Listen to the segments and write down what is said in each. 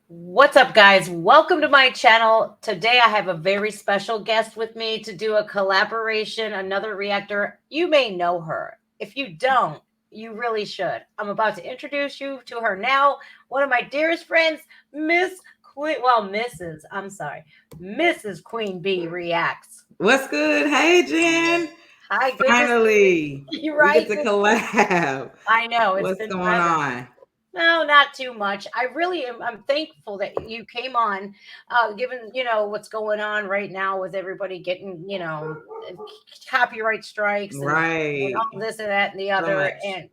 What's up, guys? Welcome to my channel. Today, I have a very special guest with me to do a collaboration, another reactor. You may know her. If you don't, you really should. I'm about to introduce you to her now. One of my dearest friends, Miss Queen, I'm sorry, Mrs. Queen Bee reacts. What's good? Hey, Jen. Hi, good to see Finally, you. we get Right? to collab. I know it's What's been going forever. on? No, not too much. I really am. I'm thankful that you came on, given what's going on right now with everybody getting copyright strikes and Right. all this and that and the So other, much. and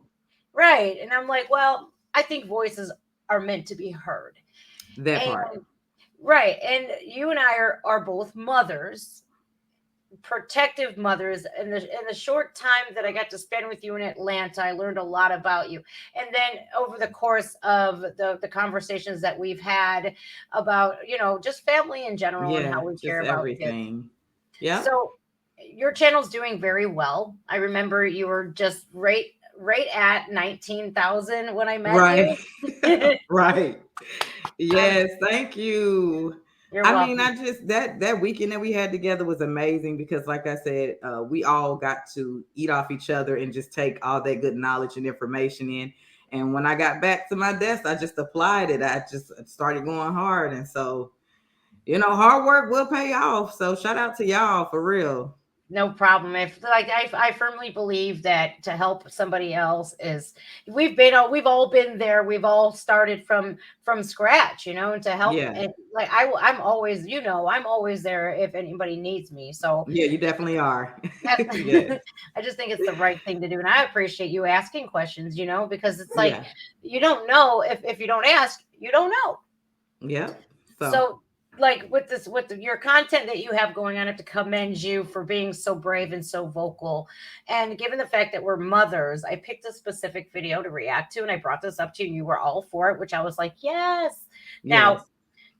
right. And I'm like, well, I think voices are meant to be heard, That and part. right. And you and I are both mothers, protective mothers. In the short time that I got to spend with you in Atlanta, I learned a lot about you. And then over the course of the conversations that we've had about, just family in general and Yeah, how we care just about kids. everything. Yep. So your channel's doing very well. I remember you were just right at 19,000 when I met Right. you. Right. um, Yes, thank you. you're I mean, welcome. I just that weekend that we had together was amazing because, like I said, we all got to eat off each other and just take all that good knowledge and information in. And when I got back to my desk, I just applied it. I just started going hard, and so hard work will pay off. So shout out to y'all for real. No problem. If like I firmly believe that to help somebody else is we've all been there. We've all started from scratch, and to help. Yeah, And like I'm always, I'm always there if anybody needs me. So yeah, you definitely are. that, Yes, I just think it's the right thing to do, and I appreciate you asking questions. Because it's like yeah, you don't know if you don't ask, you don't know. yep. So So like with this your content that you have going on, I have to commend you for being so brave and so vocal. And given the fact that we're mothers, I picked a specific video to react to, and I brought this up to you and you were all for it, which I was like, yes. Now yes,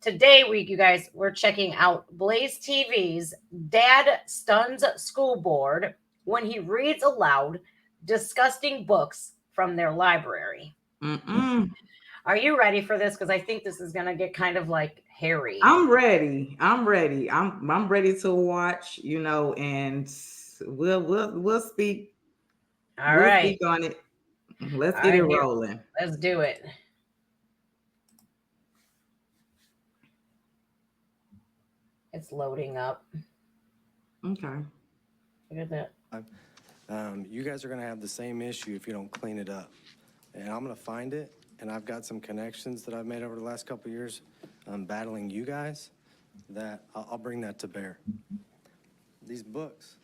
today you guys, we're checking out Blaze TV's Dad Stuns School Board when he reads aloud disgusting books from their library. mm-mm. Are you ready for this? Because I think this is going to get kind of like hairy. I'm ready. I'm ready. I'm ready to watch. And we'll speak. All We'll right. speak on it. Let's All get it right, here. rolling. Let's do it. It's loading up. Okay. Look at that. You guys are going to have the same issue if you don't clean it up. And I'm going to find it, and I've got some connections that I've made over the last couple of years battling you guys that I'll bring that to bear. These books.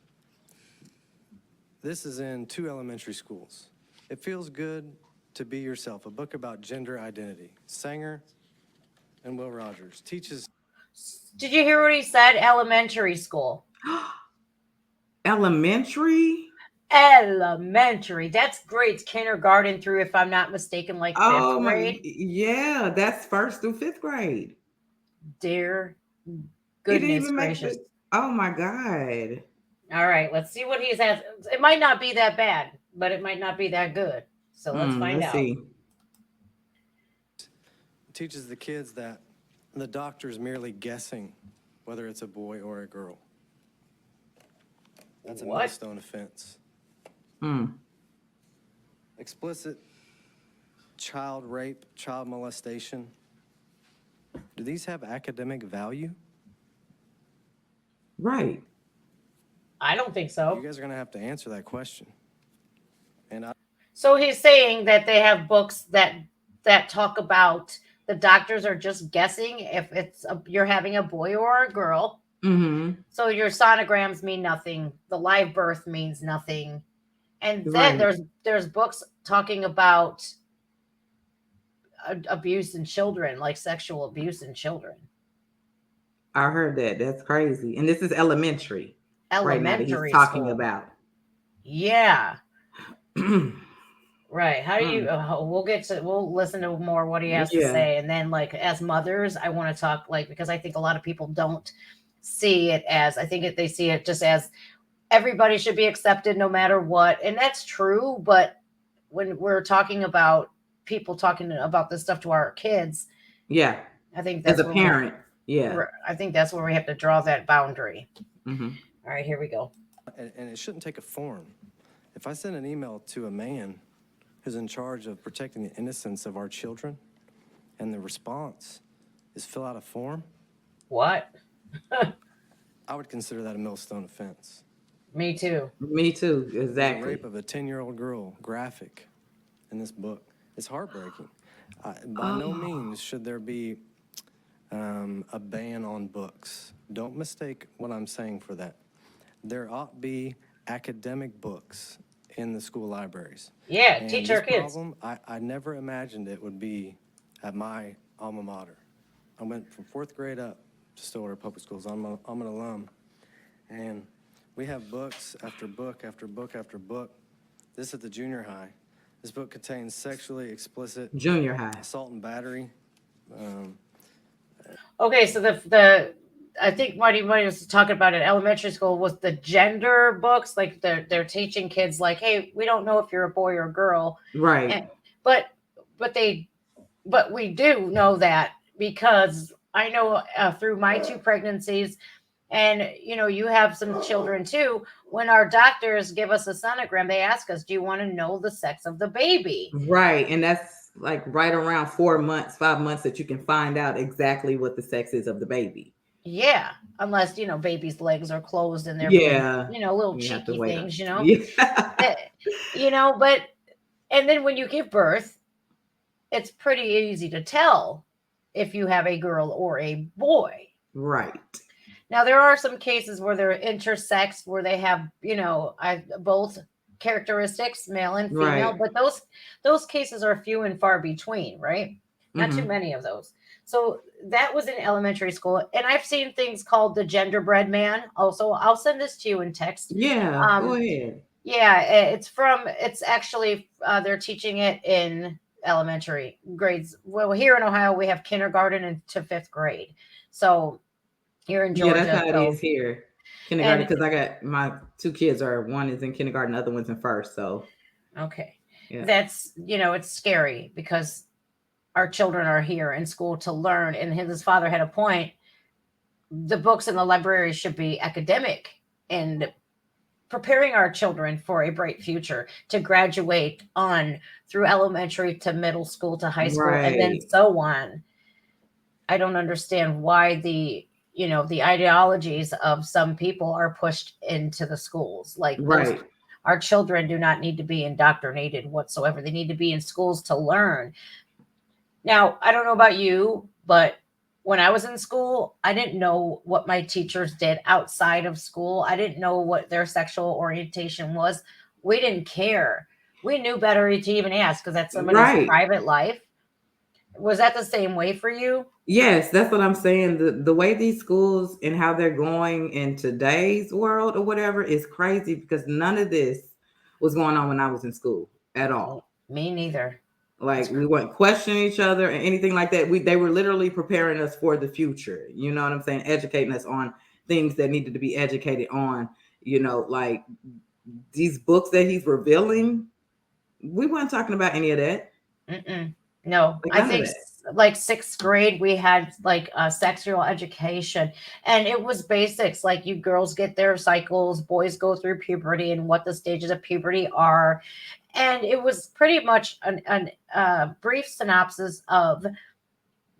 This is in 2 elementary schools. It Feels Good to Be Yourself, a book about gender identity. Sanger and Will Rogers teaches. Did you hear what he said? Elementary school. Elementary. Elementary. That's grades kindergarten through, if I'm not mistaken, like fifth Oh my. grade. Yeah, that's first through fifth grade. Dear It didn't goodness even make gracious. the. Oh my god. All right, let's see what he has. It might not be that bad, but it might not be that good. So let's find Let's out. see. teaches the kids that the doctor is merely guessing whether it's a boy or a girl. That's a What? millstone offense. Hmm. Explicit child rape, child molestation. Do these have academic value? Right. I don't think You so. guys are going to have to answer that question. And So he's saying that they have books that talk about the doctors are just guessing if you're having a boy or a girl. Mm-hmm. So your sonograms mean nothing. The live birth means nothing. And then Right. there's books talking about abuse in children, like sexual abuse in children. I heard that. That's crazy. And this is elementary right now that he's Elementary talking school. about. Yeah. Mm. Right. How do you we'll listen to more what he has to Yeah. say, and then like as mothers, I want to talk like because I think a lot of people don't see it as I think they see it just as everybody should be accepted no matter what. And that's true, but when we're talking about people talking about this stuff to our kids, Yeah. I think as that's a where we parent. Yeah. I think that's where we have to draw that boundary. Hmm. All right, here we go. And it shouldn't take a form. If I send an email to a man who's in charge of protecting the innocence of our children, and the response is fill out a form, What? I would consider that a millstone offense. Me too. Me too. There's a Exactly. rape of a 10-year-old girl, graphic, in this book. It's heartbreaking. By no Oh. means should there be a ban on books. Don't mistake what I'm saying for that. There ought to be academic books in the school libraries. Yeah, And teach this our kids. problem, I never imagined it would be at my alma mater. I went from 4th grade up to Stillwater Public Schools. I'm an alum. And we have books after book after book after book. This at the junior high. This book contains sexually explicit Junior high. assault and battery. Okay, so the I think Marty was talking about in elementary school was the gender books. Like they're teaching kids like, hey, we don't know if you're a boy or a girl, Right. and but but they but we do know that because I know through my 2 pregnancies, and you have some children too. When our doctors give us a sonogram, they ask us, "Do you want to know the sex of the baby?" Right. And that's like right around 4 months, 5 months that you can find out exactly what the sex is of the baby. Yeah, unless baby's legs are closed and they're being Yeah. little You have to cheeky wait on. things. Yeah. Eh, but and then when you give birth, it's pretty easy to tell if you have a girl or a boy. Right. Now there are some cases where they're intersex, where they have both characteristics, male and female, Right. but those cases are few and far between, right? Not too Hmm. many of those. So that was in elementary school, and I've seen things called the genderbread man. Also, I'll send this to you in text. Yeah. Go Um, ahead. yeah, it's actually they're teaching it in elementary grades. Well, here in Ohio, we have kindergarten and to 5th grade. So here in Yeah, that's Georgia, how it so is here. Kindergarten, and because I got my 2 kids are one is in kindergarten, the other one's in first. So okay, yeah. that's it's scary because our children are here in school to learn, and his father had a point. The books in the library should be academic and preparing our children for a bright future to graduate on through elementary to middle school to high school and then Right. so on. I don't understand why the ideologies of some people are pushed into the schools. Like those Right. our children do not need to be indoctrinated whatsoever. They need to be in schools to learn. Now, I don't know about you, but when I was in school, I didn't know what my teachers did outside of school. I didn't know what their sexual orientation was. We didn't care. We knew better to even ask because that's somebody's Right. private life. Was that the same way for you? Yes, that's what I'm saying. The way these schools and how they're going in today's world or whatever is crazy because none of this was going on when I was in school at all. Me neither. Like It's we weren't questioning each other or anything like that. They were literally preparing us for the future. You know what I'm saying? Educating us on things that needed to be educated on. Like these books that he's revealing. We weren't talking about any of that. Mm-mm. No, Like I none of think that. like 6th grade we had like sexual education, and it was basics like you girls get their cycles, boys go through puberty and what the stages of puberty are, and it was pretty much an brief synopsis of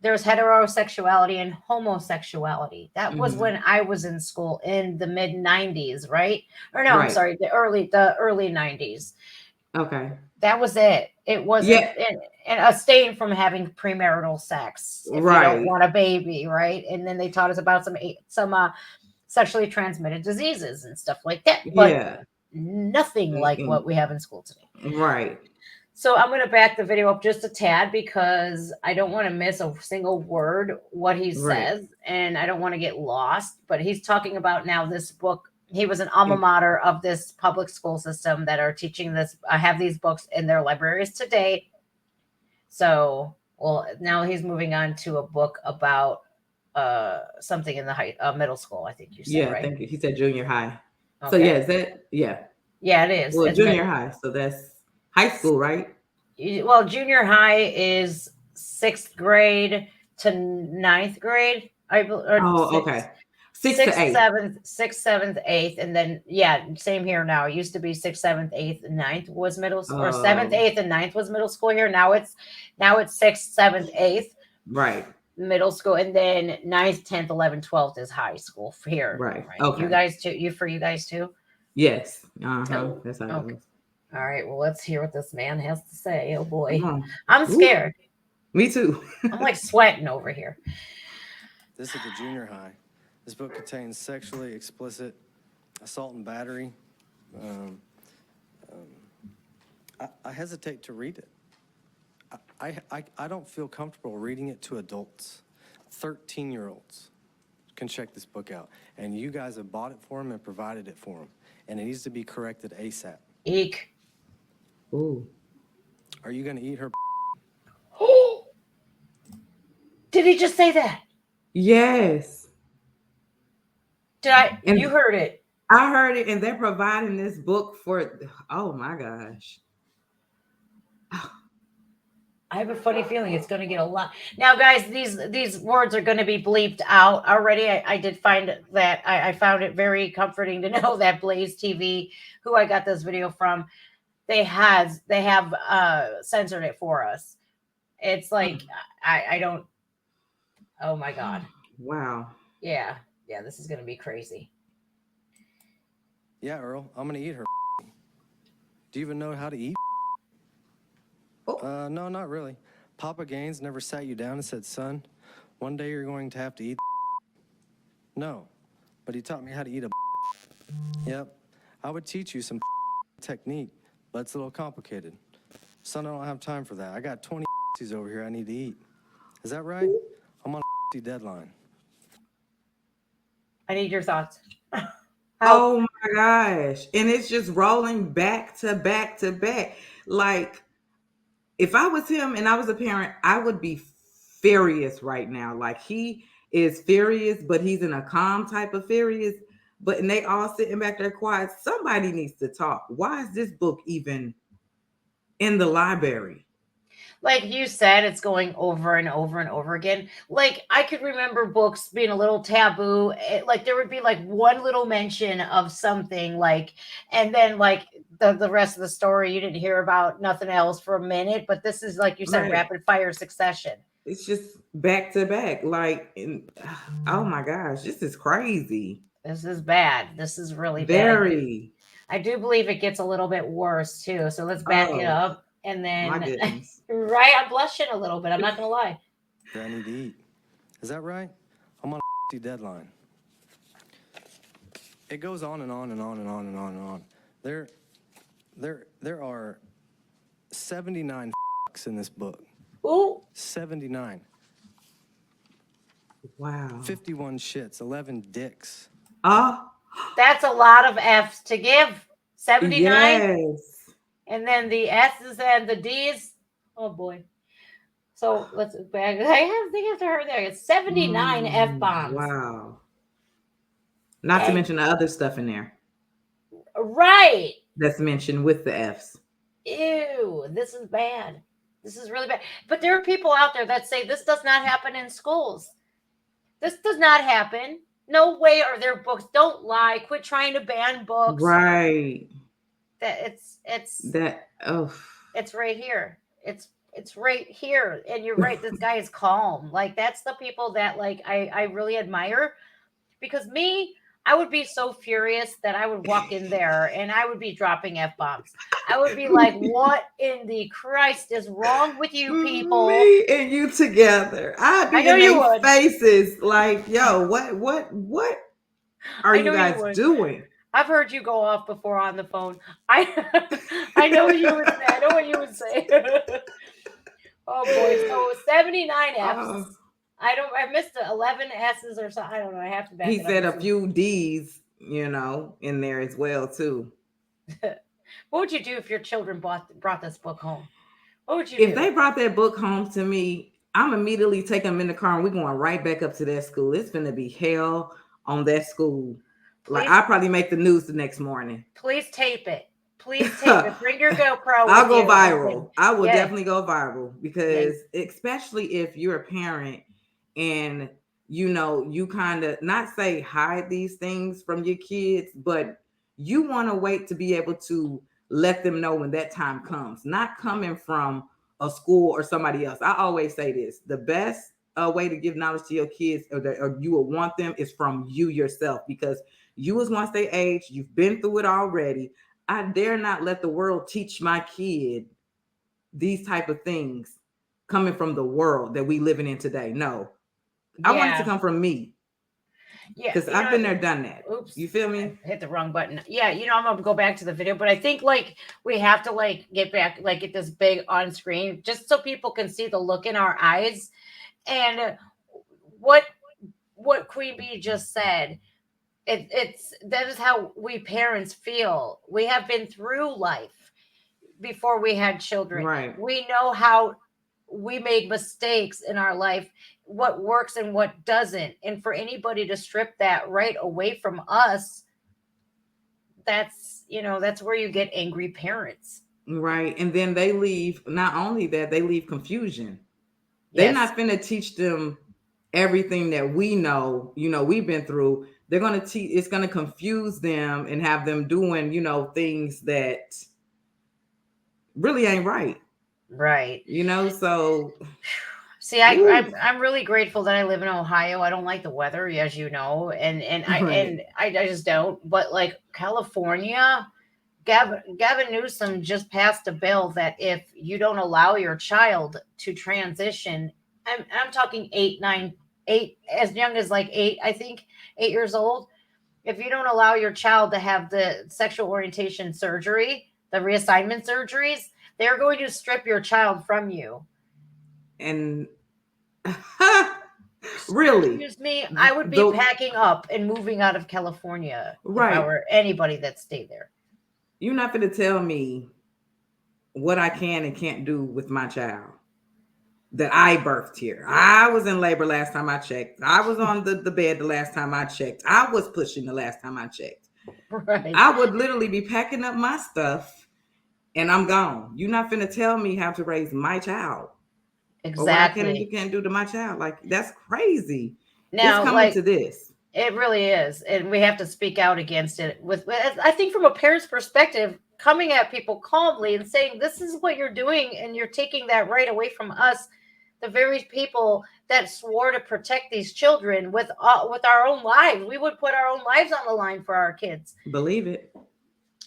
there's heterosexuality and homosexuality. That was Hmm. when I was in school in the mid 90s, right? Or no, I'm Right. sorry, the early 90s. Okay. That was it. It wasn't Yeah. and abstain from having premarital sex if you don't Right. want a baby, right? And then they taught us about some sexually transmitted diseases and stuff like that, but Yeah. nothing like Mm-mm. what we have in school today. Right. So I'm going to back the video up just a tad because I don't want to miss a single word what he Right. says, and I don't want to get lost. But he's talking about now this book. He was an alma mater of this public school system that are teaching this. I have these books in their libraries today. So, well, now he's moving on to a book about something in the middle school. I think you said, Yeah, right? thank you. He said junior high. So yeah, Okay. is that yeah. Yeah, it is. Well, It's junior high. So that's high school, right? well, junior high is 6th grade to ninth grade. Or Oh, okay. 6 to 8. sixth, seventh, eighth, and then yeah, same here now. It used to be sixth, seventh, eighth, and ninth was middle, or seventh, Oh, eighth, and ninth was middle school here. Now it's sixth, seventh, eighth right, middle school, and then ninth, 10th, 11th, 12th is high school here. right. Right, you Okay. guys too. You guys too. Yes. Uh-huh. Oh, That's how it okay. was. All right. Well, let's hear what this man has to say. Oh Come boy, on. I'm Ooh, scared. me too. I'm like sweating over here. This is the junior high. This book contains sexually explicit assault and battery. Um, I hesitate to read it. I don't feel comfortable reading it to adults. 13-year-olds can check this book out. And you guys have bought it for them and provided it for them. And it needs to be corrected ASAP. Eek. Ooh. Are you going to eat her? Did he just say that? Yes. Did I? And You heard it. I heard it, and they're providing this book for, oh my gosh. I have a funny feeling it's going to get a lot. Now, guys, these words are going to be bleeped out already. I did find that I found it very comforting to know that Blaze TV, who I got this video from, they have censored it for us. It's like I don't. Oh my god. Wow. Yeah, this is going to be crazy. Yeah, Earl, I'm going to eat her. Do you even know how to eat? Oh. No, not really. Papa Gaines never sat you down and said, son, one day you're going to have to eat. No, but he taught me how to eat a. Yep, I would teach you some technique, but it's a little complicated. Son, I don't have time for that. I got 20 over here I need to eat. Is that right? I'm on a deadline. I need your thoughts. Oh my gosh. And it's just rolling back to back to back. Like, if I was him and I was a parent, I would be furious right now. Like, he is furious, but he's in a calm type of furious. But and they all sitting back there quiet. Somebody needs to talk. Why is this book even in the library? Like you said, it's going over and over and over again. Like I could remember books being a little taboo. Like there would be like one little mention of something, like, and then like the rest of the story you didn't hear about nothing else for a minute. But this is like you said, Right. rapid fire succession. It's just back to back. Like, oh my gosh, this is crazy. This is bad. This is really bad. Very. I do believe it gets a little bit worse too. So let's back it Oh up. And my then, goodness. right, I'm blushing a little bit. I'm not gonna lie. I need to eat. Is that right? I'm on a deadline. It goes on and on and on and on and on and on. There are 79 in this book. Ooh, 79. Wow. 51 shits, 11 dicks. that's a lot of F's to give. 79. Yes. And then the S's and the D's. Oh boy. So let's back. I think after her there, it's 79 F bombs. Wow. Not to mention the other stuff in there Right. that's mentioned with the F's. Ew, this is bad. This is really bad. But there are people out there that say this does not happen in schools. This does not happen. No way are there books. Don't lie. Quit trying to ban books. Right. That it's right here. It's right here. And you're right, this guy is calm. Like that's the people that like I really admire, because me, I would be so furious that I would walk in there and I would be dropping F-bombs. I would be like, what in the Christ is wrong with you people? Me and you together. I'd be I know in you their would. faces like, yo, what are you guys doing? I've heard you go off before on the phone. I know what you would say. I know what you would say. Oh boy. So 79 F's. I missed 11 S's or something. I don't know. I have to back He it up. said a few D's, in there as well too. What would you do if your children brought this book home? What would you do? If do? they brought that book home to me, I'm immediately taking them in the car and we're going right back up to that school. It's gonna be hell on that school. Like I'll probably make the news the next morning. Please tape it. Please tape it. Bring your GoPro. I'll go viral. I will definitely go viral because especially if you're a parent and you kind of not say hide these things from your kids, but you want to wait to be able to let them know when that time comes, not coming from a school or somebody else. I always say this: the best way to give knowledge to your kids, or you will want them, is from you yourself, because you was once they age, you've been through it already. I dare not let the world teach my kid these type of things coming from the world that we living in today. No, I want it to Yeah. come from me, Yeah. because I've been there, done that. Oops. You feel I me? hit the wrong button. Yeah, I'm gonna go back to the video, but I think like we have to like get back, like get this big on screen just so people can see the look in our eyes. And what Queen Bee just said, it's that is how we parents feel. We have been through life before we had children. Right. We know how we made mistakes in our life, what works and what doesn't. And for anybody to strip that right away from us, that's where you get angry parents. Right. And then they leave, not only that, they leave confusion. They're Yes. not finna teach them everything that we know, we've been through. They're gonna teach, it's gonna confuse them and have them doing, things that really ain't right. Right. So See, ooh, I'm really grateful that I live in Ohio. I don't like the weather, as you know, right. I just don't. But like California, Gavin Newsom just passed a bill that if you don't allow your child to transition, I'm talking 8, 9, 8, as young as like 8, I think 8 years old. If you don't allow your child to have the sexual orientation surgery, the reassignment surgeries, they're going to strip your child from you. And really, Excuse me, I would be the packing up and moving out of California if I right. were anybody that stayed there. You're not gonna tell me what I can and can't do with my child that I birthed here. I was in labor last time I checked. I was on the bed the last time I checked. I was pushing the last time I checked. Right. I would literally be packing up my stuff and I'm gone. You're not finna tell me how to raise my child or what I can and you Exactly. can't do to my child. Like, that's crazy. It's Now, coming like to this. it really is, and we have to speak out against it. I think, from a parent's perspective, coming at people calmly and saying, "This is what you're doing, and you're taking that right away from us, the very people that swore to protect these children with our own lives. We would put our own lives on the line for our kids." Believe it.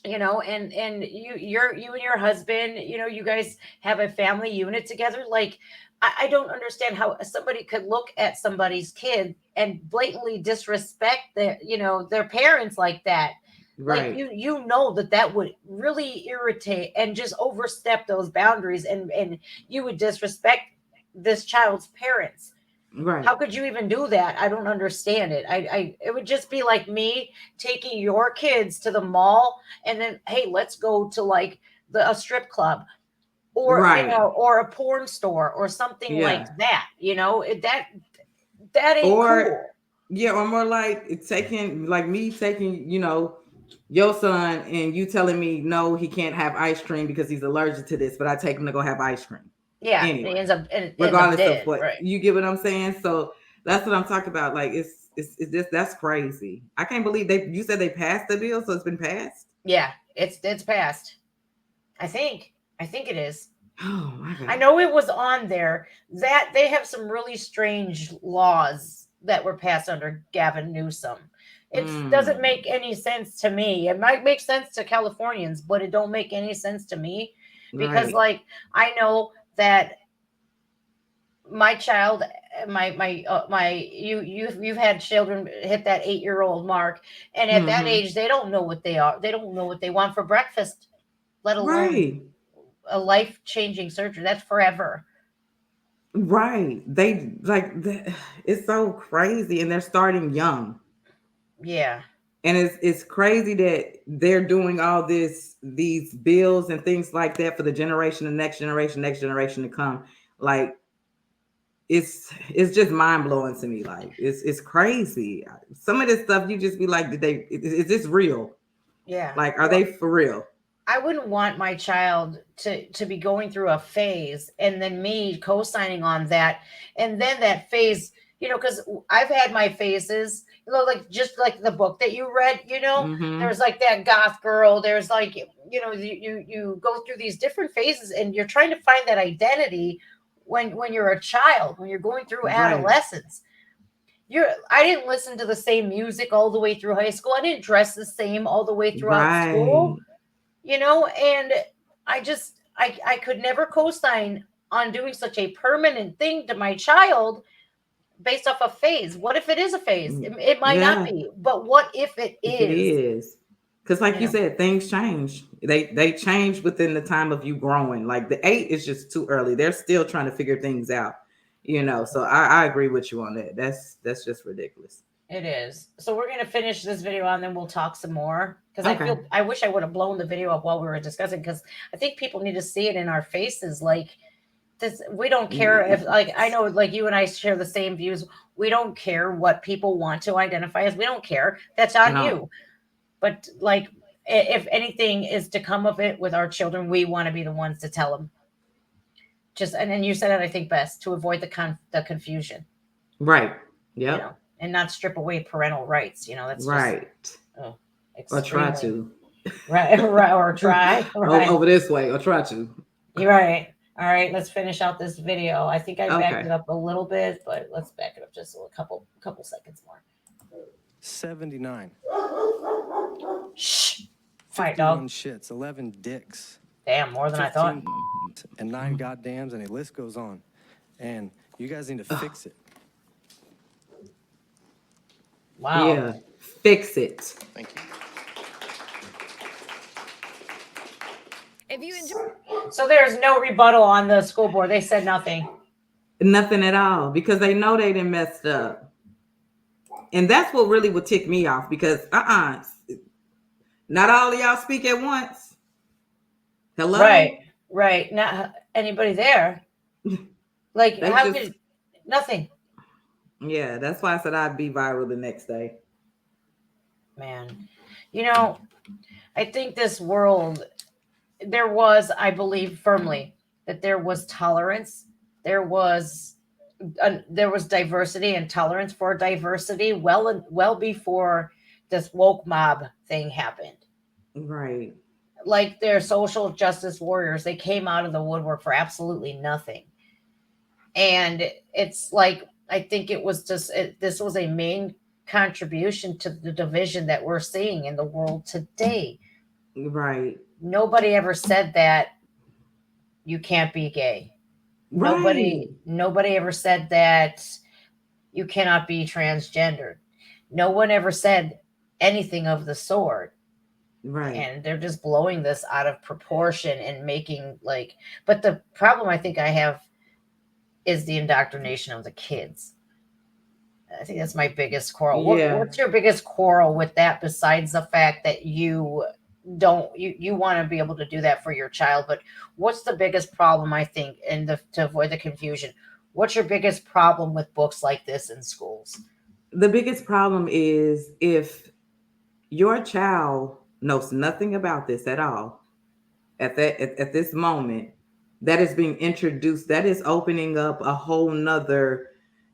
And you and your husband, you guys have a family unit together. Like, I don't understand how somebody could look at somebody's kid and blatantly disrespect their parents like that. Like, Right. that would really irritate and just overstep those boundaries, and you would disrespect this child's parents. Right. How could you even do that? I don't understand it. It would just be like me taking your kids to the mall and then, hey, let's go to like a strip club, or Right. or a porn store or something like Yeah. that. That ain't Or cool. yeah, or more like it's taking, like me taking, your son and you telling me no, he can't have ice cream because he's allergic to this, but I take him to go have ice cream Yeah, anyway, it ends up regardless of dead, what, right? you get what I'm saying. So that's what I'm talking about. Like, it's just, that's crazy. I can't believe you said they passed the bill, so it's been passed. Yeah, it's passed. I think I think it is. Oh my I god. know it was on there. That they have some really strange laws that were passed under Gavin Newsom. It doesn't Mm, make any sense to me. It might make sense to Californians, but it don't make any sense to me, because right. like I know that my child, my you've had children hit that 8-year-old mark, and at that Hmm. age they don't know what they are. They don't know what they want for breakfast, let alone Right. a life changing surgery. That's forever. Right. They like that. It's so crazy, and they're starting young. Yeah. And it's crazy that they're doing all these bills and things like that for the generation, the next generation to come. Like, it's just mind blowing to me. Like, it's crazy. Some of this stuff you just be like, is this real? Yeah. Like, are Well, they for real? I wouldn't want my child to be going through a phase and then me co-signing on that, and then that phase because I've had my phases, like just like the book that you read, Mm-hmm. there's like that goth girl, there's like, you go through these different phases and you're trying to find that identity when you're a child, when you're going through Right. adolescence. I didn't listen to the same music all the way through high school. I didn't dress the same all the way throughout school, Right. and I could never co-sign on doing such a permanent thing to my child based off a phase. What if it is a phase? Mm, It might not yeah, be, but what if it if it is? is. Because like You you know, said, things change. They change within the time of you growing. Like the 8 is just too early. They're still trying to figure things out. So I agree with you on that. That's just ridiculous. it is. So we're gonna finish this video and then we'll talk some more because Okay. I wish I would have blown the video up while we were discussing because I think people need to see it in our faces. Like this, we don't care if, like, I know like you and I share the same views. We don't care what people want to identify as. We don't care. That's I on don't. you. But like, if anything is to come of it with our children, we want to be the ones to tell them. Just and then you said it, I think best to avoid the confusion, Right. you Yep. know, and not strip away parental rights. That's just Right. oh, Or try extremely to. right, right, or try right. Over this way, or try to. You're right. All right, let's finish out this video. I think I backed Okay. it up a little bit, but let's back it up just a couple seconds more. 79. Shh. Quiet, 51 dog. shits, 11 dicks, Damn, more than I thought. 15 and 9 goddams, and the list goes on. And you guys need to fix it. Wow. Yeah. Fix it. Thank you. If you enjoy So there's no rebuttal on the school board. They said nothing. Nothing at all because they know they done messed up. And that's what really would tick me off because not all of y'all speak at once. Hello? Right, right. Not anybody there. Like, They how just could nothing? yeah, that's why I said I'd be viral the next day. Man, I think this world, I believe firmly that there was tolerance. There was there was diversity and tolerance for diversity well before this woke mob thing happened. Right. Like they're social justice warriors. They came out of the woodwork for absolutely nothing. And it's like, I think it was this was a main contribution to the division that we're seeing in the world today. Right. Nobody ever said that you can't be gay. Right. Nobody ever said that you cannot be transgendered. No one ever said anything of the sort. Right. And they're just blowing this out of proportion and making like, but the problem I think I have is the indoctrination of the kids. I think that's my biggest quarrel. Yeah. What's your biggest quarrel with that besides the fact that you don't you want to be able to do that for your child? But what's the biggest problem, I think, to avoid the confusion? What's your biggest problem with books like this in schools? The biggest problem is if your child knows nothing about this at all at this moment that is being introduced, that is opening up a whole nother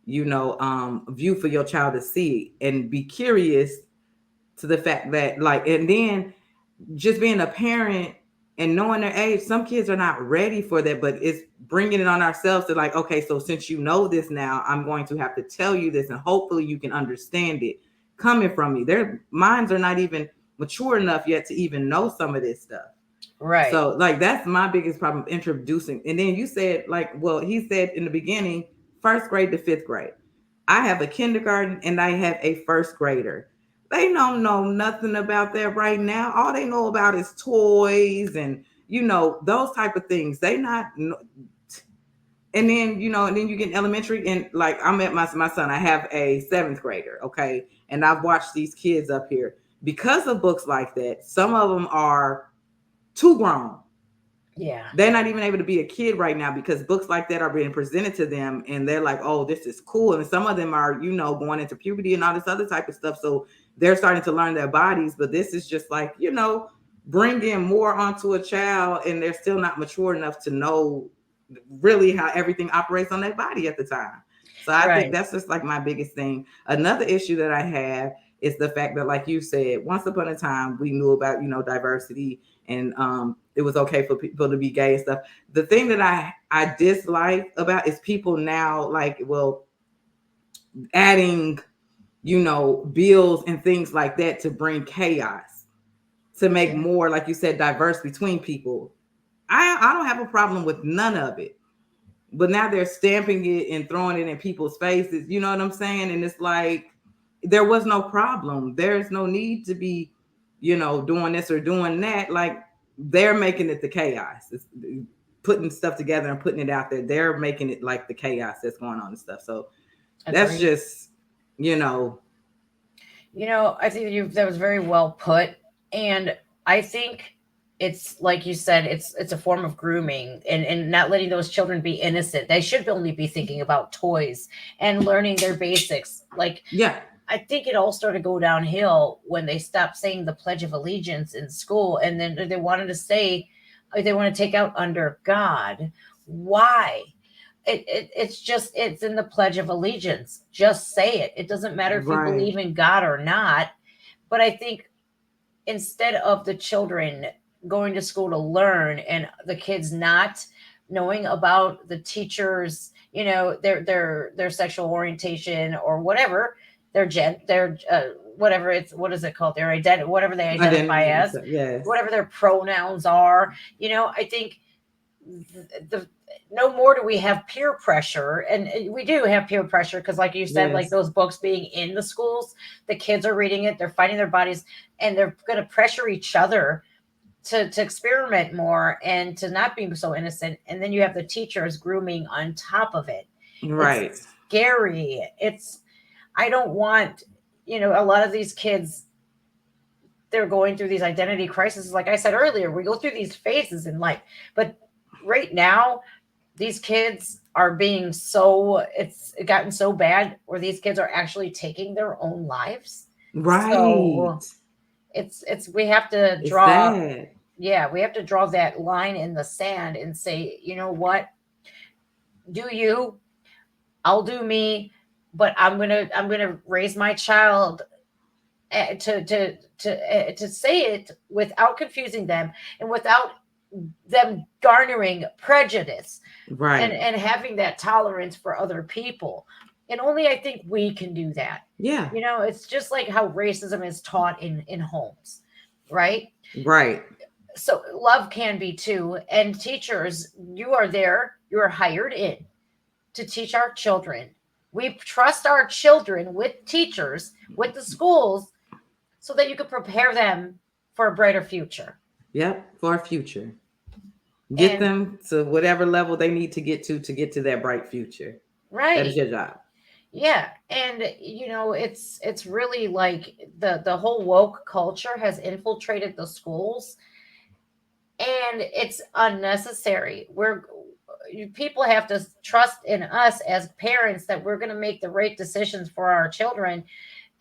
view for your child to see and be curious to the fact that like, and then just being a parent and knowing their age, some kids are not ready for that, but it's bringing it on ourselves to like, okay, so since you know this now, I'm going to have to tell you this and hopefully you can understand it coming from me. Their minds are not even mature enough yet to even know some of this stuff. Right. So like, that's my biggest problem, introducing. And then you said like, well, he said in the beginning, 1st grade to 5th grade. I have a kindergarten and I have a 1st grader. They don't know nothing about that right now. All they know about is toys and those type of things. They not. And then and then you get elementary and like I'm at my son. I have a 7th grader. Okay, and I've watched these kids up here because of books like that. Some of them are too grown. Yeah. They're not even able to be a kid right now because books like that are being presented to them and they're like, oh, this is cool. And some of them are, going into puberty and all this other type of stuff. So they're starting to learn their bodies. But this is just like, bringing more onto a child and they're still not mature enough to know really how everything operates on their body at the time. So I think Right. that's just like my biggest thing. Another issue that I have is the fact that, like you said, once upon a time we knew about, diversity, and it was okay for people to be gay and stuff. The thing that I dislike about is people now, like, well, adding, bills and things like that to bring chaos, to make Yeah. more, like you said, diverse between people. I don't have a problem with none of it. But now they're stamping it and throwing it in people's faces. You know what I'm saying? And it's like, there was no problem. There's no need to be, doing this or doing that. Like, they're making it the chaos. It's putting stuff together and putting it out there. They're making it like the chaos that's going on and stuff. So that's Agreed. just, you know, I think that was very well put, and I think it's like you said, it's a form of grooming, and not letting those children be innocent. They should only be thinking about toys and learning their basics. Like, yeah, I think it all started to go downhill when they stopped saying the Pledge of Allegiance in school, and then they wanted to say they want to take out under God. Why? It's in the Pledge of Allegiance. Just say it. It doesn't matter if you right, believe in God or not. But I think instead of the children going to school to learn and the kids not knowing about the teachers, their sexual orientation or whatever, their whatever, what is it called, their identity, whatever they identify identity and as, stuff. Yes, whatever their pronouns are. I think the no more do we have peer pressure, and we do have peer pressure because, like you said, like yes, those books being in the schools, the kids are reading it, they're fighting their bodies, and they're going to pressure each other to experiment more and to not be so innocent. And then you have the teachers grooming on top of it. It's right, scary. I don't want, a lot of these kids, they're going through these identity crises. Like I said earlier, we go through these phases in life, but right now these kids are being it's gotten so bad where these kids are actually taking their own lives. right. So we have to It's draw, sad. yeah, we have to draw that line in the sand and say, you know what, do you, I'll do me, but I'm gonna raise my child to say it without confusing them and without them garnering prejudice, and Right. having that tolerance for other people. And only I think we can do that. Yeah. It's just like how racism is taught in homes, right? Right. So love can be too. And teachers, you are hired in to teach our children. We trust our children with teachers, with the schools, so that you can prepare them for a brighter future. Yep. For our future. Get And them to whatever level they need to get to that bright future. That is right. your job. Yeah, and it's really like the whole woke culture has infiltrated the schools, and it's unnecessary. People have to trust in us as parents that we're going to make the right decisions for our children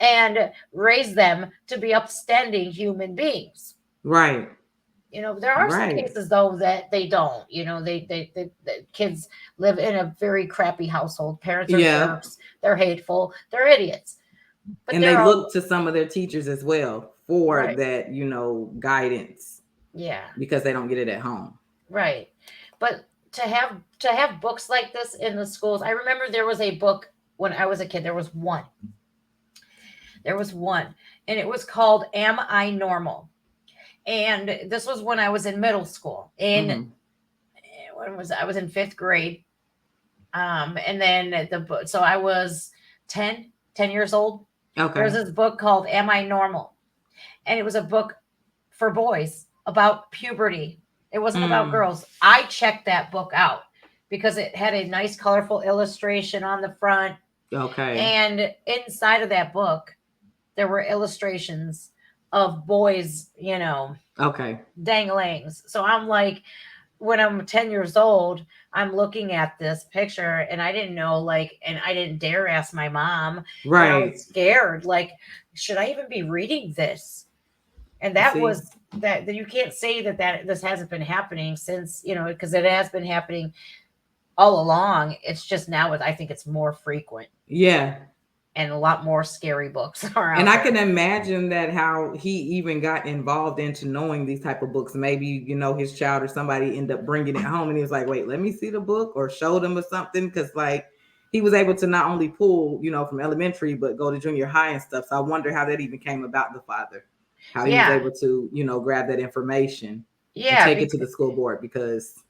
and raise them to be upstanding human beings. Right. There are some Right. cases though that they don't. The kids live in a very crappy household. Parents are Yeah. jerks. They're hateful. They're idiots. But And they they're all look to some of their teachers as well for right. that, guidance, Yeah, because they don't get it at home. right. But to have books like this in the schools, I remember there was a book when I was a kid. There was one. There was one, and it was called "Am I Normal?" And this was when I was in middle school. Hmm. I was in fifth grade. And then so I was 10 years old. There was Okay. this book called Am I Normal? And it was a book for boys about puberty. It wasn't about Mm. girls. I checked that book out because it had a nice colorful illustration on the front, Okay. and inside of that book there were illustrations of boys, Okay. danglings. So I'm like, when I'm 10 years old, I'm looking at this picture and I didn't know, like, and I didn't dare ask my mom. And I Right. was scared, like, should I even be reading this? And that See. was that you can't say that this hasn't been happening since, because it has been happening all along. It's just now I think it's more frequent, Yeah. and a lot more scary books are And out I there. can imagine that how he even got involved into knowing these type of books. Maybe, his child or somebody end up bringing it home and he was like, wait, let me see the book, or show them or something. Cause like he was able to not only pull, from elementary, but go to junior high and stuff. So I wonder how that even came about, the father, how he was Yeah, able to, grab that information and yeah. take it to the school board because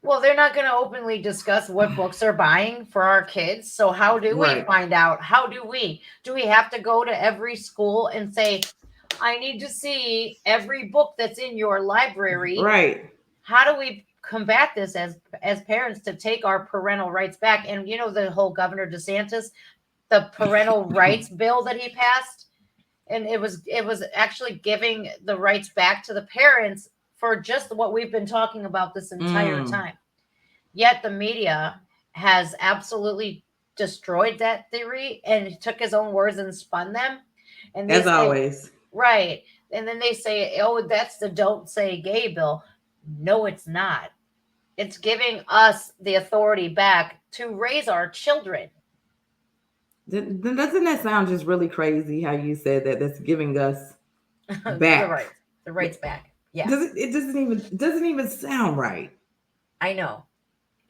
Well, they're not going to openly discuss what books they're buying for our kids. So how do we right, find out? How do we? Do we have to go to every school and say, "I need to see every book that's in your library"? right. How do we combat this as parents to take our parental rights back? And the whole Governor DeSantis, the parental rights bill that he passed, and it was actually giving the rights back to the parents for just what we've been talking about this entire Mm, time. Yet the media has absolutely destroyed that theory and took his own words and spun them. And they as say, always. right. And then they say, oh, that's the don't say gay bill. No, it's not. It's giving us the authority back to raise our children. Doesn't that sound just really crazy how you said that? That's giving us the back. rights, the rights back. Yeah, It doesn't even sound right. I know.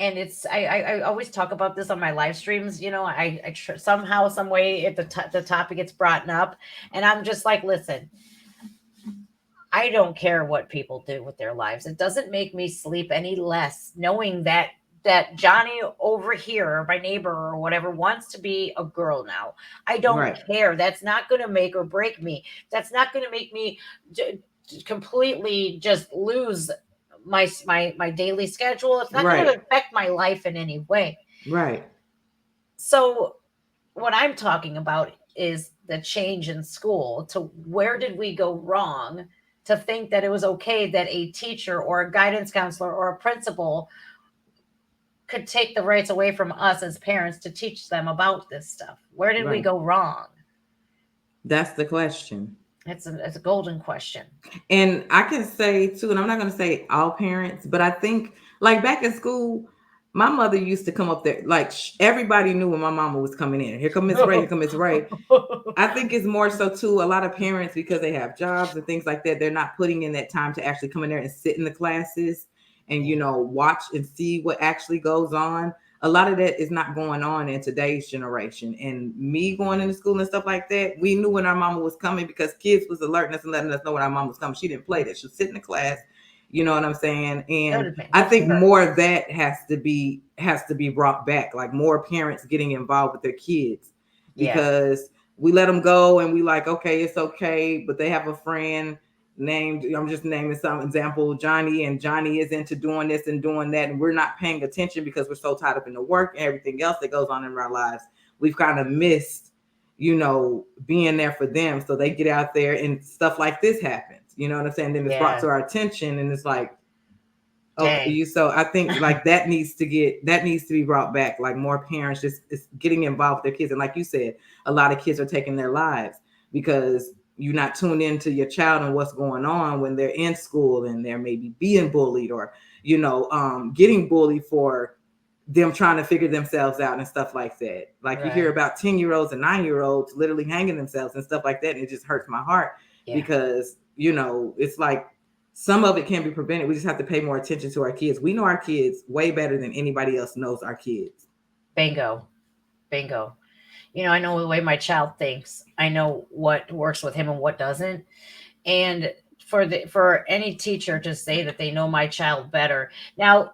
And I always talk about this on my live streams. Somehow, some way, if the topic gets brought up, and I'm just like, listen, I don't care what people do with their lives. It doesn't make me sleep any less knowing that Johnny over here, my neighbor or whatever, wants to be a girl now. I don't Right. care. That's not going to make or break me. That's not going to make me completely just lose my daily schedule. It's not going Right. to affect my life in any way. Right. So what I'm talking about is the change in school. To where did we go wrong to think that it was okay that a teacher or a guidance counselor or a principal could take the rights away from us as parents to teach them about this stuff? Where did we Right. go wrong? That's the question. It's a golden question. And I can say too, and I'm not going to say all parents, but I think like back in school, my mother used to come up there. Like everybody knew when my mama was coming in. Here come Miss Ray. Here come Miss Ray. I think it's more so too, a lot of parents, because they have jobs and things like that, they're not putting in that time to actually come in there and sit in the classes and, watch and see what actually goes on. A lot of that is not going on in today's generation. And me going into school and stuff like that, we knew when our mama was coming because kids was alerting us and letting us know when our mom was coming. She didn't play that. She would sit in the class. You know what I'm saying? And Good, man. I Good for think her. more of that has to be brought back, like more parents getting involved with their kids, Yeah. because we let them go and we like, okay, it's okay, but they have a friend named, I'm just naming some example, Johnny, and Johnny is into doing this and doing that, and we're not paying attention because we're so tied up in the work and everything else that goes on in our lives. We've kind of missed, being there for them. So they get out there and stuff like this happens. You know what I'm saying? Then it's brought Yeah. to our attention and it's like, okay, Dang. so I think like that needs to be brought back. Like more parents just is getting involved with their kids. And like you said, a lot of kids are taking their lives because you're not tuned into your child and what's going on when they're in school and they're maybe being bullied or, getting bullied for them trying to figure themselves out and stuff like that. Like you hear Right. about 10-year-olds and 9-year-olds literally hanging themselves and stuff like that. And it just hurts my heart Yeah. because, it's like some of it can be prevented. We just have to pay more attention to our kids. We know our kids way better than anybody else knows our kids. Bingo. Bingo. I know the way my child thinks. I know what works with him and what doesn't. And for any teacher to say that they know my child better. Now,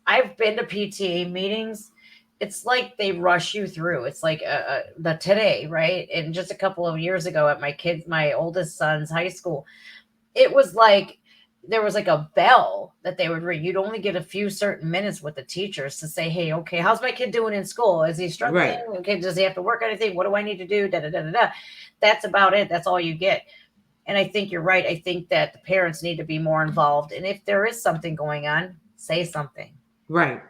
I've been to PTA meetings. It's like they rush you through. It's like the today, right? And just a couple of years ago at my oldest son's high school, it was like there was like a bell that they would ring. You'd only get a few certain minutes with the teachers to say, "Hey, okay, how's my kid doing in school? Is he struggling? Right. Okay, does he have to work on anything? What do I need to do?" Da da da da da. That's about it. That's all you get. And I think you're right. I think that the parents need to be more involved. And if there is something going on, say something. Right.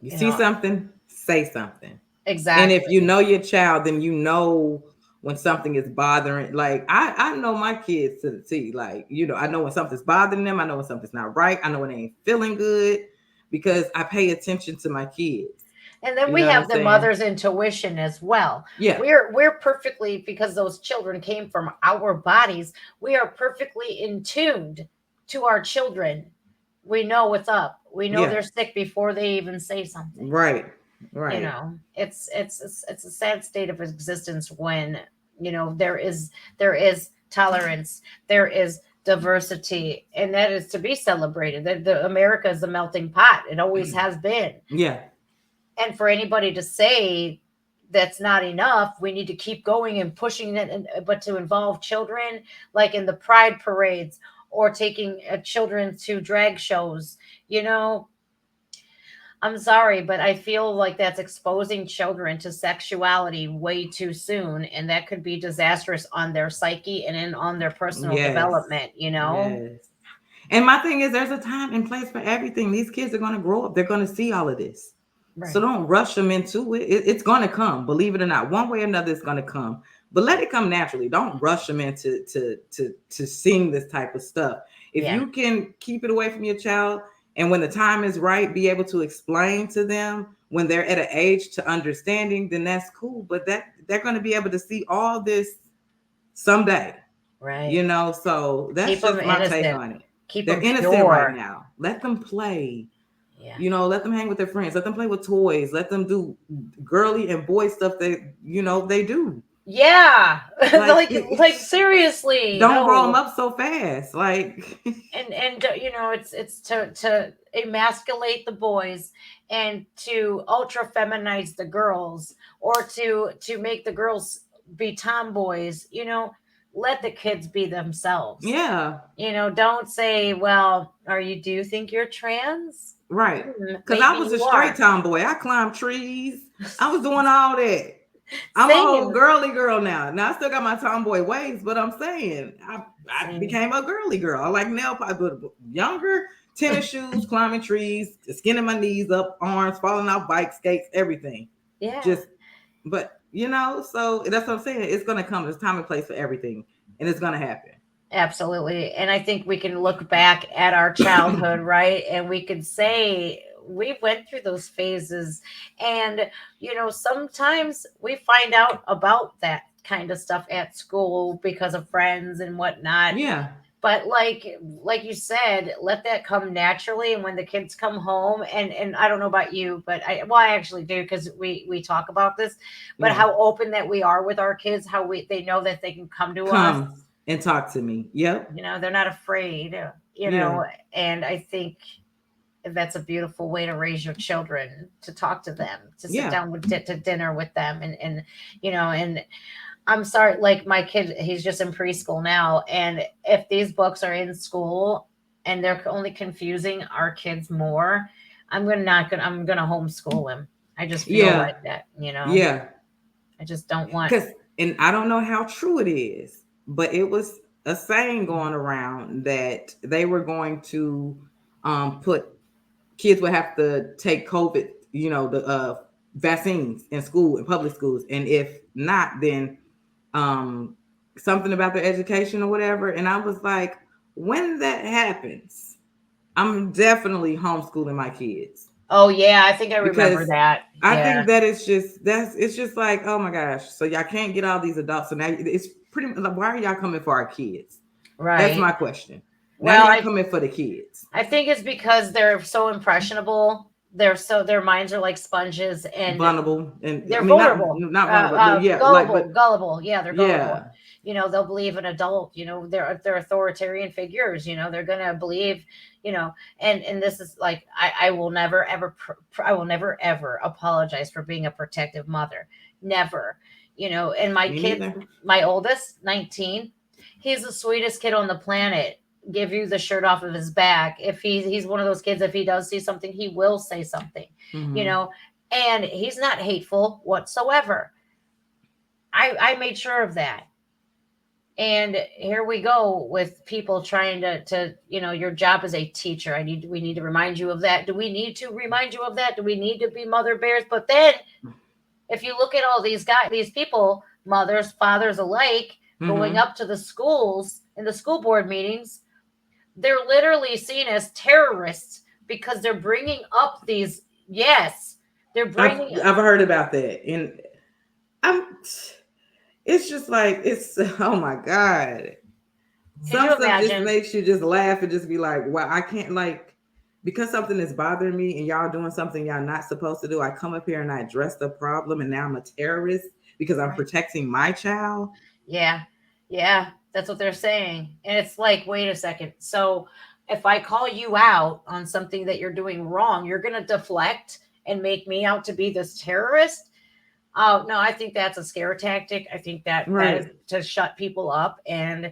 You You see know, something, say something. And if you exactly. know your child, then you know when something is bothering. Like I know my kids to the T. Like, I know when something's bothering them. I know when something's not right. I know when they ain't feeling good. because I pay attention to my kids. And then You we know what I'm have the saying? mother's intuition as well. Yeah. We're perfectly, because those children came from our bodies, we are perfectly in tuned to our children. We know what's up. We know Yeah. they're sick before they even say something. Right. You Right. know, it's a sad state of existence when, you know, there is tolerance, there is diversity, and that is to be celebrated. The America is a melting pot. It always has been. Yeah. And for anybody to say that's not enough, we need to keep going and pushing it, but to involve children, like in the pride parades or taking children to drag shows, you know, I'm sorry, but I feel like that's exposing children to sexuality way too soon, and that could be disastrous on their psyche and on their personal Yes. development, you know? Yes. And my thing is, there's a time and place for everything. These kids are going to grow up. They're going to see all of this. So Right. don't rush them into it. It's going to come. Believe it or not, one way or another, it's going to come. But let it come naturally. Don't rush them into to seeing this type of stuff. If Yeah. you can keep it away from your child, and when the time is right, be able to explain to them when they're at an age to understanding, then that's cool. But that they're going to be able to see all this someday. Right. So that's Keep them just my take innocent. on it. Keep They're them innocent right pure. now. Let them play. Yeah. Let them hang with their friends. Let them play with toys. Let them do girly and boy stuff they do. Yeah. Like, like seriously. don't grow them No. up so fast. Like, And you know, it's to emasculate the boys and to ultra feminize the girls, or to make the girls be tomboys, you know. Let the kids be themselves. yeah, You know, don't say, well, do you think you're trans? right. Because I Maybe was a you straight are. tomboy. I climbed trees. I was doing all that. I'm a whole Same. girly girl now. Now I still got my tomboy ways, but I'm saying I Same. became a girly girl. I like nail polish, but younger, tennis shoes, climbing trees, skinning my knees up, arms falling off bike skates, everything. Yeah. Just, but so that's what I'm saying. It's gonna come. There's time and place for everything, and it's gonna happen. Absolutely. And I think we can look back at our childhood, right? And we could say we went through those phases. And, you know, sometimes we find out about that kind of stuff at school because of friends and whatnot. Yeah, But like you said, let that come naturally. And when the kids come home, and I don't know about you, but I actually do, because we talk about this, but yeah. how open that we are with our kids, how they know that they can come to us, Come and talk to me. Yep. you know, they're not afraid, you Yeah. know. And I think that's a beautiful way to raise your children, to talk to them, to sit Yeah. down to dinner with them, and you know. And I'm sorry, like my kid, he's just in preschool now, and if these books are in school and they're only confusing our kids more, I'm gonna homeschool him. I just feel Yeah. like that, you know. Yeah. I just don't want. Because, and I don't know how true it is, but it was a saying going around that they were going to put kids would have to take COVID, the vaccines in school, in public schools, and if not, then um something about their education or whatever. And I was like, when that happens, I'm definitely homeschooling my kids, Oh yeah, I think I remember because that. I Yeah, think that it's just like, oh my gosh, so y'all can't get all these adults. So now it's pretty much like, why are y'all coming for our kids? That's right. my question. Now Well, y'all I coming for the kids. I think it's because they're so impressionable. Their minds are like sponges, and Vulnerable, and I they're mean, not vulnerable, not vulnerable, but yeah, like, but gullible. Yeah, they're gullible. yeah, You know, they'll believe an adult. You know, they're authoritarian figures. You know, they're gonna believe. You know, and this is like, I will never ever I will never ever apologize for being a protective mother. Never. You know, and my me kids, neither. my oldest, 19, he's the sweetest kid on the planet. Give you the shirt off of his back. If he's one of those kids, if he does see something, he will say something, you Hmm. know. And he's not hateful whatsoever. I made sure of that. And here we go with people trying to, you know, your job as a teacher. We need to remind you of that. Do we need to remind you of that? Do we need to be mother bears? But then if you look at all these people, mothers, fathers alike, going Hmm. up to the schools in the school board meetings, they're literally seen as terrorists because they're bringing up these. Yes, they're I've bringing. I've heard about that, and I'm. It's just like it's. Oh my god. Could Some you stuff just imagine? makes you just laugh and just be like, "Wow, I can't like." Because something is bothering me and y'all doing something y'all not supposed to do. I come up here and I address the problem, and now I'm a terrorist because I'm Right. protecting my child. Yeah, yeah, that's what they're saying. And it's like, wait a second. So if I call you out on something that you're doing wrong, you're going to deflect and make me out to be this terrorist? Oh, no, I think that's a scare tactic. I think that that is Right. to shut people up. And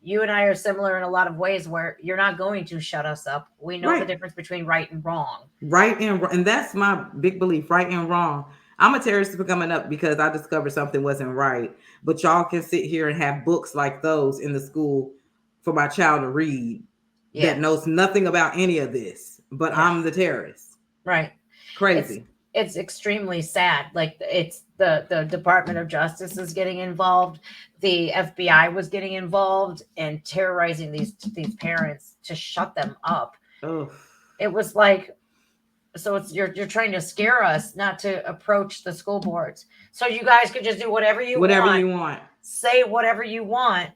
you and I are similar in a lot of ways where you're not going to shut us up. We know the Right. difference between right and wrong. Right and that's my big belief, right and wrong. I'm a terrorist for coming up because I discovered something wasn't right. But y'all can sit here and have books like those in the school for my child to read Yeah, that knows nothing about any of this. But yeah, I'm the terrorist. right. It's Crazy. it's extremely sad. Like it's the Department of Justice is getting involved, the FBI was getting involved and terrorizing these parents to shut them up. Oh, It was like, so it's you're trying to scare us not to approach the school boards. So you guys could just do whatever you whatever want, you want. say whatever you want,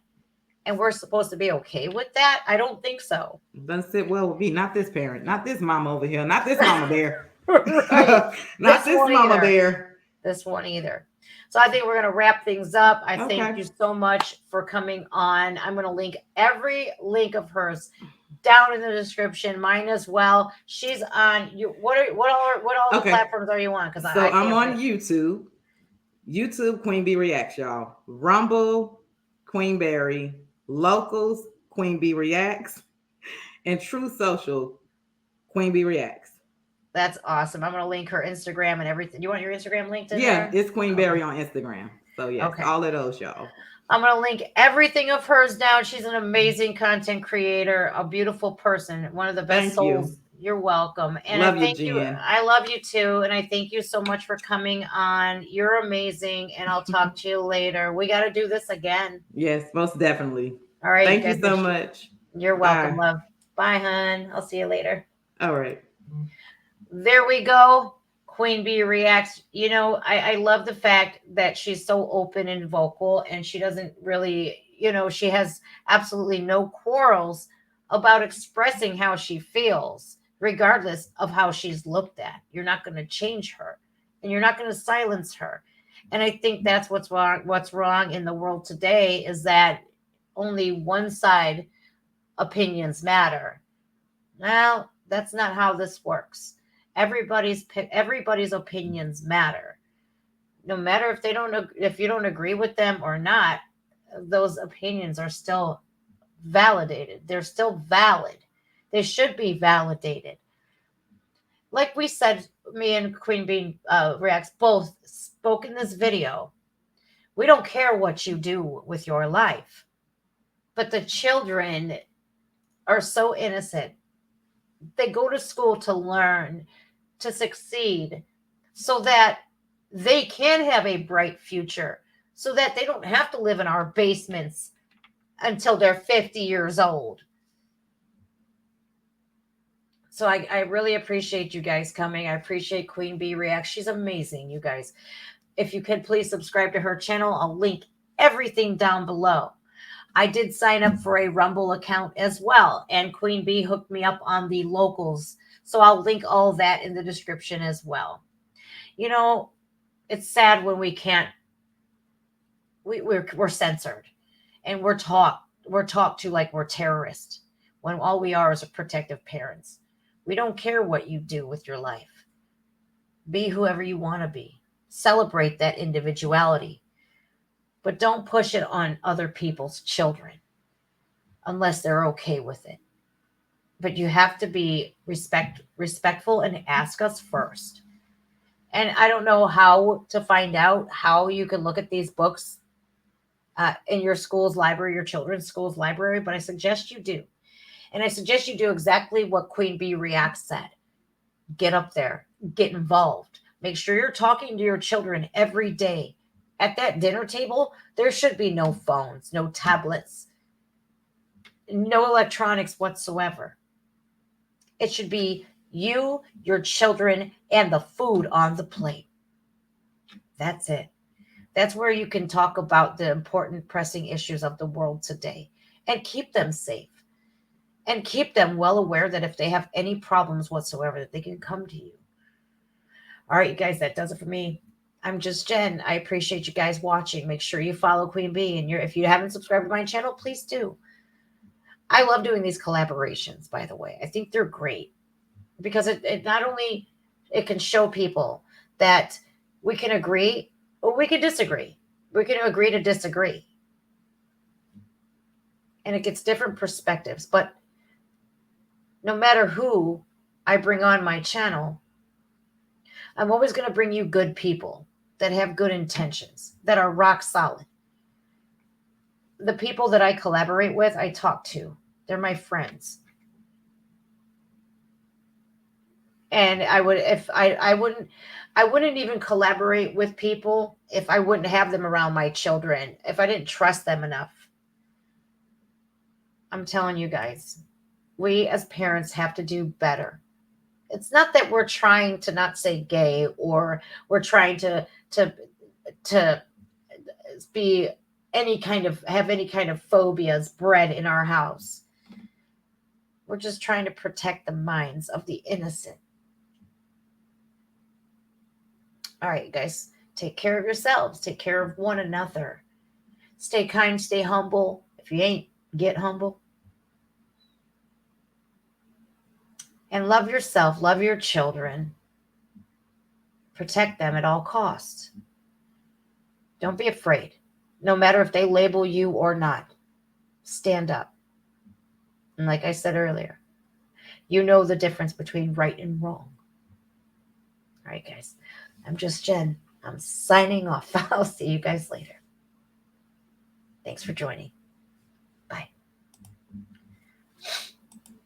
and we're supposed to be okay with that? I don't think so. Doesn't sit well with me. Not this parent. Not this mama over here. Not this mama bear. Right. Not This this one mama either. bear. This one either. So I think we're going to wrap things up. I thank Okay. you so much for coming on. I'm going to link every link of hers down in the description, mine as well. She's on you. What all the Okay. platforms are you on? Because So I I'm can't on find. YouTube. YouTube Queen Bee Reacts, y'all. Rumble, Queen Berry, Locals, Queen Bee Reacts, and True Social, Queen Bee Reacts. That's awesome. I'm going to link her Instagram and everything. You want your Instagram linked in Yeah, there? it's Queen Okay. Berry on Instagram. So yes, Okay. all of those, y'all. I'm going to link everything of hers down. She's an amazing content creator, a beautiful person, one of the best Thank you. souls. You're welcome. And I Love you, thank you. Jen. I love you too. And I thank you so much for coming on. You're amazing. And I'll talk to you later. We got to do this again. Yes, most definitely. All right, you Thank you guys. so much. You're welcome, Bye. love. Bye, hon. I'll see you later. All right. There we go. Queen Bee reacts. You know, I love the fact that she's so open and vocal and she doesn't really, she has absolutely no quarrels about expressing how she feels, regardless of how she's looked at. You're not going to change her and you're not going to silence her. And I think that's what's wrong. What's wrong in the world today is that only one side opinions matter. Well, that's not how this works. Everybody's opinions matter. No matter if you don't agree with them or not, those opinions are still validated. They're still valid. They should be validated. Like we said, me and Queen Bean Reacts both spoke in this video. We don't care what you do with your life, but the children are so innocent. They go to school to learn, to succeed, so that they can have a bright future, so that they don't have to live in our basements until they're 50 years old. So I really appreciate you guys coming. I appreciate Queen Bee Reacts. She's amazing, you guys. If you could please subscribe to her channel, I'll link everything down below. I did sign up for a Rumble account as well, and Queen Bee hooked me up on the locals. So I'll link all that in the description as well. You know, it's sad when we can't, we're censored and we're talked to like we're terrorists when all we are is protective parents. We don't care what you do with your life. Be whoever you want to be. Celebrate that individuality. But don't push it on other people's children unless they're okay with it. But you have to be respectful and ask us first. And I don't know how to find out how you can look at these books in your school's library, your children's school's library, but I suggest you do. And I suggest you do exactly what Queen Bee Reacts said. Get up there, get involved. Make sure you're talking to your children every day. At that dinner table, there should be no phones, no tablets, no electronics whatsoever. It should be You, your children, and the food on the plate. That's it. That's where you can talk about the important pressing issues of the world today and keep them safe and keep them well aware that if they have any problems whatsoever, that they can come to you. All right, you guys, that does it for me. I'm just Jen. I appreciate you guys watching. Make sure you follow Queen Bee, and if you haven't subscribed to my channel, please do. I love doing these collaborations, by the way. I think they're great because it not only it can show people that we can agree or we can disagree. We can agree to disagree. And it gets different perspectives. But no matter who I bring on my channel, I'm always going to bring you good people that have good intentions, that are rock solid. The people that I collaborate with, I talk to. They're my friends. And I wouldn't even collaborate with people if I wouldn't have them around my children, if I didn't trust them enough. I'm telling you guys, we as parents have to do better. It's not that we're trying to not say gay or we're trying to be have any kind of phobias bred in our house. We're just trying to protect the minds of the innocent. All right, you guys, take care of yourselves. Take care of one another. Stay kind, stay humble. If you ain't, get humble. And love yourself, love your children. Protect them at all costs. Don't be afraid. No matter if they label you or not, stand up. And like I said earlier, you know the difference between right and wrong. All right, guys. I'm just Jen. I'm signing off. I'll see you guys later. Thanks for joining.